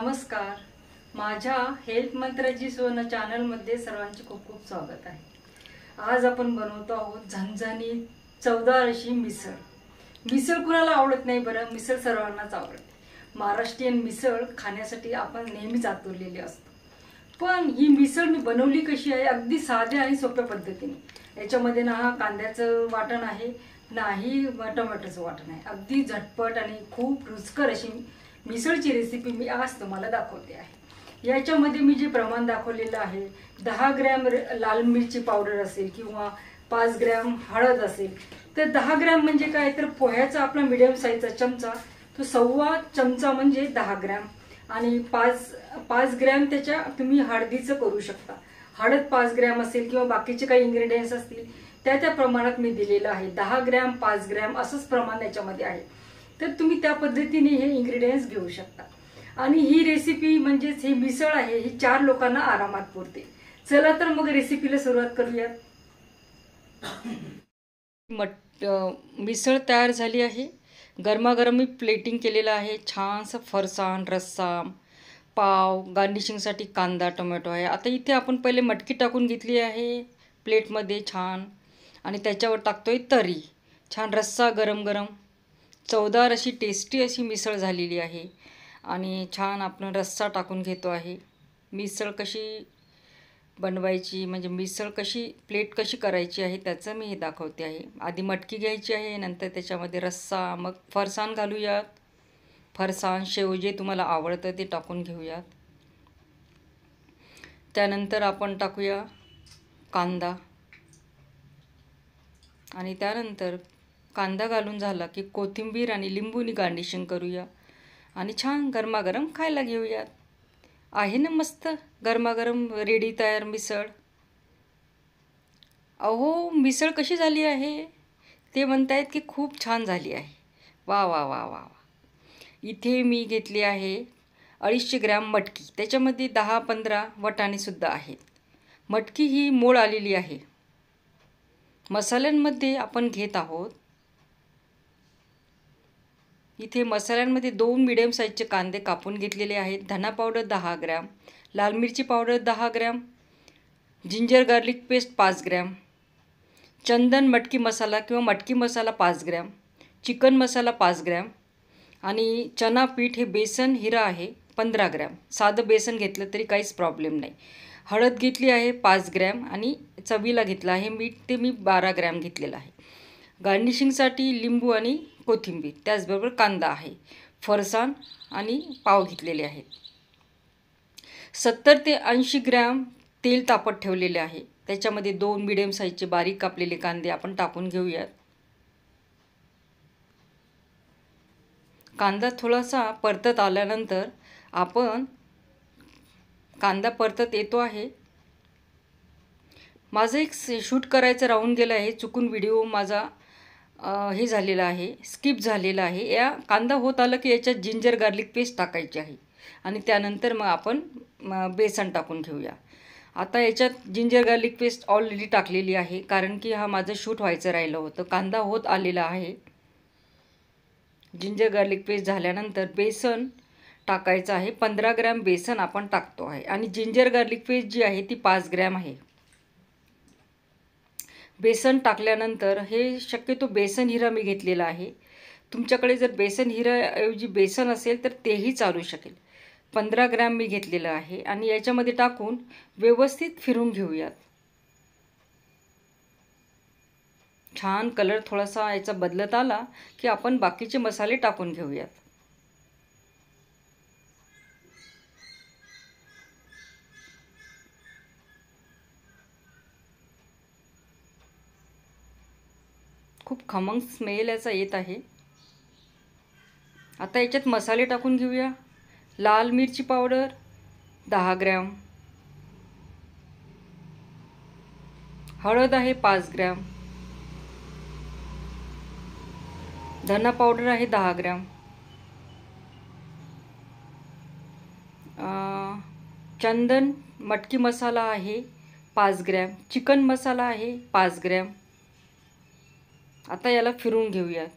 नमस्कार. माझ्या हेल्थ मंत्राची सोन चॅनलमध्ये सर्वांचे खूप खूप स्वागत आहे. आज आपण बनवतो आहोत झणझणीत चवदार अशी मिसळ. मिसळ कुणाला आवडत नाही बरं? मिसळ सर्वांनाच आवडते. महाराष्ट्रीयन मिसळ खाण्यासाठी आपण नेहमीच आतुरलेले असतो. पण ही मिसळ मी बनवली कशी आहे? अगदी साध्या आणि सोप्या पद्धतीने. याच्यामध्ये ना कांद्याचं वाटण आहे, नाही टोमॅटोचं वाटण आहे. अगदी झटपट आणि खूप रुचकर अशी मिसळची रेसिपी मी आज तुम्हाला दाखवते आहे. याच्यामध्ये मी जे प्रमाण दाखवलेलं आहे, 10 ग्रॅम लाल मिरची पावडर असेल किंवा 5 ग्रॅम हळद असेल, तर 10 ग्रॅम म्हणजे काय, तर पोह्याचा आपला मिडियम साईजचा चमचा, तो 1.25 चमचा म्हणजे 10 ग्रॅम. आणि 5 ग्रॅम त्याच्या तुम्ही हळदीचं करू शकता. हळद 5 ग्रॅम असेल किंवा बाकीचे काही इंग्रेडियंट्स असतील त्या प्रमाणात मी दिलेलं आहे. 10 ग्रॅम 5 ग्रॅम असंच प्रमाण याच्यामध्ये आहे. तर तुम्ही त्या पद्धतीने हे इंग्रेडियंट्स घेऊ शकता. आणि ही रेसिपी म्हणजेच ही मिसळ आहे, ही 4 लोकांना आरामात पुरते. चला तर मग रेसिपीला सुरुवात करूयात. मिसळ तयार झाली आहे. गरमागरम मी प्लेटिंग केलेलं आहे. छानसं फरसाण, रस्सा, पाव, गार्निशिंगसाठी कांदा, टोमॅटो आहे. आता इथे आपण पहिले मटकी टाकून घेतली आहे प्लेटमध्ये छान, आणि त्याच्यावर टाकतोय तरी. छान रस्सा गरम गरम चवदार अशी टेस्टी अशी मिसळ झालेली आहे. आणि छान आपण रस्सा टाकून घेतो आहे. मिसळ कशी बनवायची, म्हणजे मिसळ कशी प्लेट कशी करायची आहे त्याचं मी हे दाखवते आहे. आधी मटकी घ्यायची आहे, नंतर त्याच्यामध्ये रस्सा, मग फरसाण घालूयात. फरसाण, शेव जे तुम्हाला आवडतं ते टाकून घेऊयात. त्यानंतर आपण टाकूया कांदा, आणि त्यानंतर कांदा घालून झाला की कोथिंबीर आणि लिंबूनी गार्निशिंग करूया आणि छान गरमागरम खायला घेऊयात. आहे ना मस्त गरमागरम रेडी तयार मिसळ. अहो, मिसळ कशी झाली आहे ते म्हणतायत की खूप छान झाली आहे. वा वा वा वा वा. इथे मी घेतली आहे 250 ग्रॅम मटकी. त्याच्यामध्ये 10-15 वाटाणेसुद्धा आहेत. मटकी ही मोड आलेली आहे. मसाल्यांमध्ये आपण घेत आहोत, इथे मसाल्यांमध्ये 2 मिडियम साईजचे कांदे कापून घेतलेले आहेत. धना पावडर 10 ग्रॅम, लाल मिरची powder 10 gram, ginger garlic paste 5 gram, चंदन मटकी मसाला किंवा मटकी मसाला 5 ग्रॅम, चिकन मसाला 5 ग्रॅम, आणि चना पीठ हे बेसन हिरा आहे 15 ग्रॅम. साधं बेसन घेतलं तरी काहीच प्रॉब्लेम नाही. हळद घेतली आहे 5 ग्रॅम, आणि चवीला घेतलं आहे मीठ, ते मी 12 ग्रॅम घेतलेलं आहे. गार्निशिंगसाठी लिंबू आणि कोथिंबीर, त्याचबरोबर कांदा आहे. फरसाण आणि पाव घेतलेले आहेत. 70 ते 80 ग्रॅम तेल तापत ठेवलेले आहे. त्याच्यामध्ये 2 मिडियम साईजचे बारीक कापलेले कांदे आपण टाकून घेऊयात. कांदा थोडासा परतत आल्यानंतर आपण कांदा परतत येतो आहे. माझं एक शूट करायचं राहून गेलं आहे, चुकून व्हिडिओ माझा हे झालेला आहे, स्किप झालेला आहे. या कांदा होत आलं की याच्यात जिंजर गार्लिक पेस्ट टाकायची आहे, आणि त्यानंतर मग आपण बेसन टाकून घेऊया. आता याच्यात जिंजर गार्लिक पेस्ट ऑलरेडी टाकलेली आहे, कारण की हा माझं शूट व्हायचं राहिलं होतं. कांदा होत आलेला आहे. जिंजर गार्लिक पेस्ट झाल्यानंतर बेसन टाकायचं आहे. 15 ग्रॅम बेसन आपण टाकतो आहे, आणि जिंजर गार्लिक पेस्ट जी आहे ती 5 ग्रॅम आहे. बेसन टाकल्यानंतर हे शक्यतो बेसन हिरा मी घेतलेला आहे. तुमच्याकडे जर बेसन हिराऐवजी बेसन असेल तर तेही चालू शकेल. 15 ग्रॅम मी घेतलेलं आहे, आणि याच्यामध्ये टाकून व्यवस्थित फिरून घेऊयात. छान कलर थोडासा याचा बदलत आला की आपण बाकीचे मसाले टाकून घेऊयात. खूप खमंग स्मेल याचा येत आहे. आता याच्यात मसाले टाकून घेऊया. लाल मिरची पावडर 10 ग्रॅम, हळद आहे 5 ग्रॅम, धना पावडर आहे 10 ग्रॅम, चंदन मटकी मसाला आहे 5 ग्रॅम, चिकन मसाला आहे 5 ग्रॅम. आता याला फिरून घेऊयात,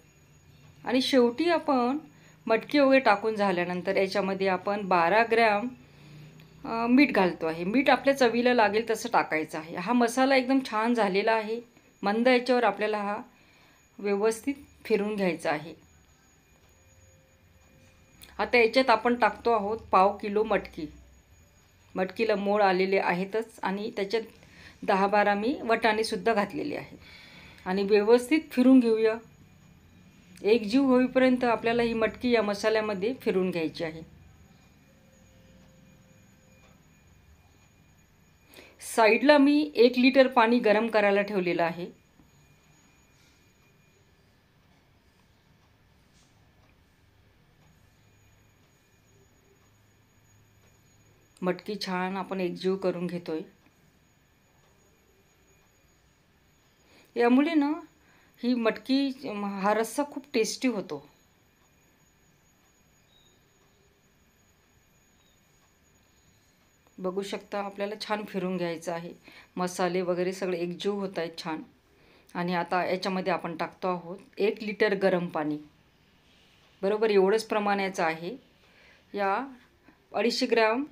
आणि शेवटी आपण मटकी वगैरे टाकून झाल्यानंतर याच्यामध्ये आपण 12 ग्रॅम मीठ घालतो आहे. मीठ आपल्या चवीला लागेल तसं टाकायचं आहे. हा मसाला एकदम छान झालेला आहे. मंद याच्यावर आपल्याला हा व्यवस्थित फिरून घ्यायचा आहे. आता याच्यात आपण टाकतो आहोत पाव किलो मटकी. मटकीला मोड आलेले आहेतच आणि त्याच्यात 10-12 मी वटाणेसुद्धा घातलेले आहे आणि व्यवस्थित फिरून घेऊया. एकजीव होईपर्यंत आपल्याला ही मटकी या मसाल्यामध्ये फिरून घ्यायची आहे. साईडला मी 1 लिटर पाणी गरम करायला ठेवलेलं आहे. मटकी छान आपण एकजीव करून घेतोय. यामुळे ना ही मटकी हा रस्सा खूप टेस्टी होतो. बघू शकता आपल्याला छान फिरून घ्यायचं आहे. मसाले वगैरे सगळे एकजीव होत आहेत छान. आणि आता याच्यामध्ये आपण टाकतो आहोत 1 लिटर गरम पाणी. बरोबर एवढंच प्रमाणाचं आहे. या 250 ग्रॅम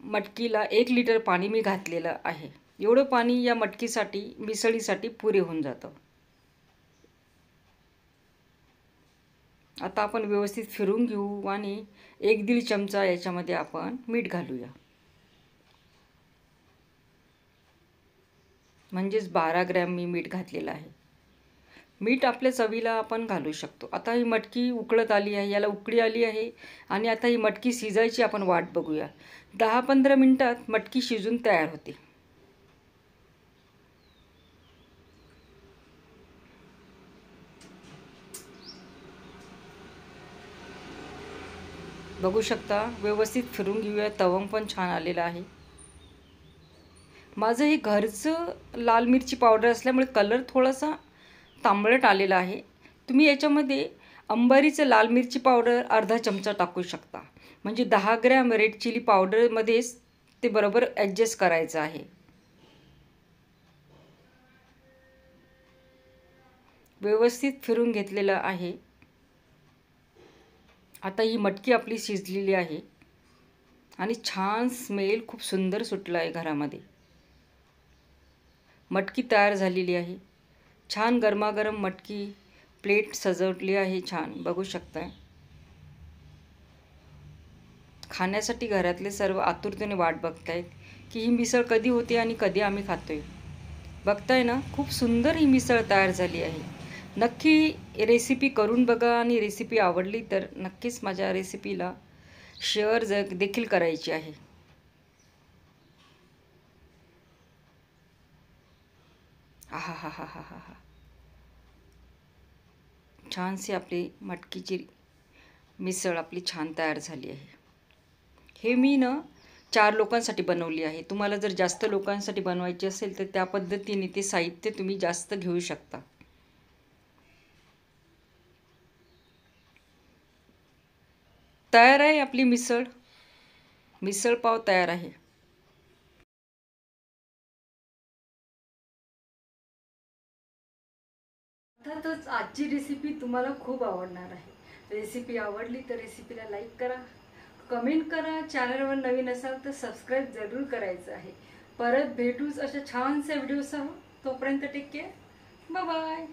मटकीला 1 लिटर पाणी मी घातलेलं आहे. एवढं पाणी या मटकीसाठी मिसळीसाठी पुरे होऊन जातं. आता आपण व्यवस्थित फिरून घेऊ आणि 1-1.5 चमचा याच्यामध्ये आपण मीठ घालूया. म्हणजेच 12 ग्रॅम मी मीठ घातलेलं आहे. मीठ आपल्या चवीला आपण घालू शकतो. आता ही मटकी उकळत आली आहे, याला उकळी आली आहे आणि आता ही मटकी शिजायची आपण वाट बघूया. 10-15 मिनिटात मटकी शिजून तयार होते. बघू शकता व्यवस्थित फिरून घेऊया. तवंग पण छान आलेला आहे. माझं हे घरचं लाल मिरची पावडर असल्यामुळे कलर थोडासा तांबडट आलेला आहे. तुम्ही याच्यामध्ये अंबारीचं लाल मिरची पावडर अर्धा चमचा टाकू शकता. म्हणजे 10 ग्रॅम रेड चिली पावडरमध्येच ते बरोबर ॲडजस्ट करायचं आहे. व्यवस्थित फिरून घेतलेलं आहे. आता ही मटकी आपली शिजलेली आहे आणि छान स्मेल खूप सुंदर सुटला आहे घरामध्ये. मटकी तयार झालेली आहे. छान गरमागरम मटकी प्लेट सजवली आहे छान. बघू शकताय. खाण्यासाठी घरातले सर्व आतुरतेने वाट बघतायत की ही मिसळ कधी होते आणि कधी आम्ही खातोय. बघताय ना खूप सुंदर ही मिसळ तयार झाली आहे. नक्की रेसिपी करून बघा आणि रेसिपी आवडली तर नक्कीच माझ्या रेसिपीला शेअर देखील करायची आहे. आहा हा हा हा हा हा छानशी आपली मटकीची मिसळ आपली छान तयार झाली आहे. हे मी ना 4 लोकांसाठी बनवली आहे. तुम्हाला जर जास्त लोकांसाठी बनवायची असेल तर त्या पद्धतीने ते साहित्य तुम्ही जास्त घेऊ शकता. तयार आहे आपली मिसळ पाव तयार आहे. अर्थातच आजची रेसिपी तुम्हाला खूप आवडणार आहे. रेसिपी आवडली तर रेसिपीला लाईक करा, कमेंट करा. चॅनलवर नवीन असाल तर सबस्क्राईब जरूर करायचं आहे. परत भेटूच अशा छानशा व्हिडिओसह. तोपर्यंत टेक केअर. Bye bye.